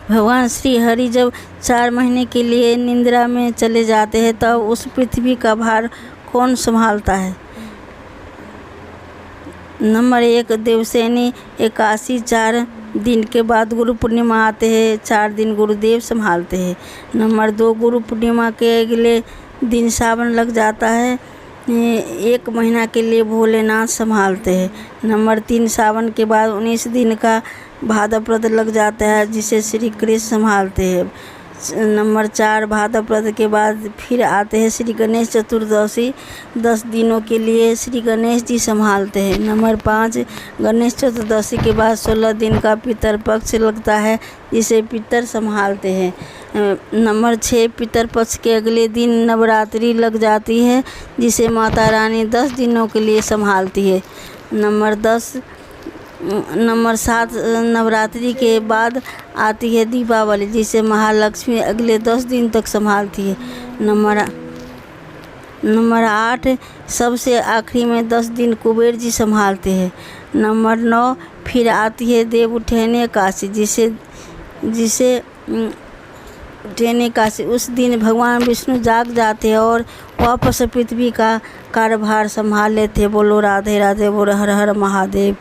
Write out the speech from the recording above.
भगवान श्री हरि जब 4 महीने के लिए निद्रा में चले जाते हैं तब उस पृथ्वी का भार कौन संभालता है? नंबर 1 देवसेनी एकादशी 4 दिन के बाद गुरु पूर्णिमा आते हैं, 4 दिन गुरुदेव संभालते हैं। नंबर 2 गुरु पूर्णिमा के अगले दिन सावन लग जाता है, 1 महीना के लिए भोलेनाथ संभालते हैं। नंबर 3 सावन के बाद 19 दिन का भाद्रपद लग जाता है जिसे श्री कृष्ण संभालते हैं। नंबर 4 भाद्रपद के बाद फिर आते हैं श्री गणेश चतुर्दशी, 10 दिनों के लिए श्री गणेश जी संभालते हैं। नंबर 5 गणेश चतुर्दशी के बाद 16 दिन का पितरपक्ष लगता है जिसे पितर संभालते हैं। नंबर 6 पितरपक्ष के अगले दिन नवरात्रि लग जाती है जिसे माता रानी 10 दिनों के लिए संभालती है। नंबर 7 नवरात्रि के बाद आती है दीपावली जिसे महालक्ष्मी अगले 10 दिन तक संभालती है। नंबर 8 सबसे आखिरी में 10 दिन कुबेर जी संभालते हैं। नंबर 9 फिर आती है देवउठैनी एकादशी जिसे उठैनी एकादशी, उस दिन भगवान विष्णु जाग जाते हैं और वापस पृथ्वी का कार्यभार संभाल लेते हैं। बोलो राधे राधे, बोलो हर हर महादेव।